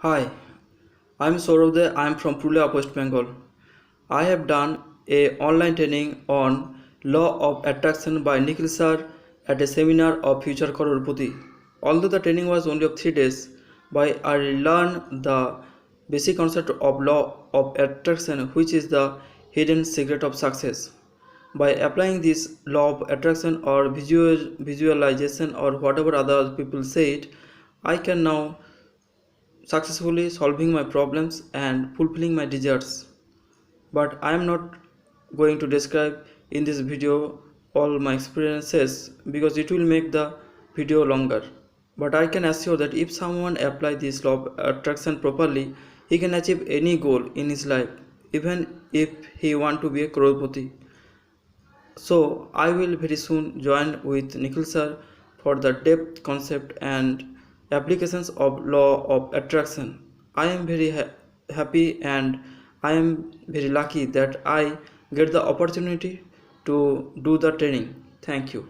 Hi, I'm Saurav. I'm from Purulia, West Bengal. I have done a online training on Law of Attraction by Nikhil Sir at a Seminar of Future Crorepati. Although the training was only of 3 days, but I learned the basic concept of Law of Attraction, which is the hidden secret of success. By applying this law of attraction or visualization or whatever other people say it, I can now successfully solving my problems and fulfilling my desires. But I am not going to describe in this video all my experiences because it will make the video longer. But I can assure that if someone apply this law of attraction properly, he can achieve any goal in his life, even if he want to be a crorepati. So I will very soon join with Nikhil Sir for the depth concept and applications of law of attraction. I am very happy and I am very lucky that I get the opportunity to do the training. Thank you.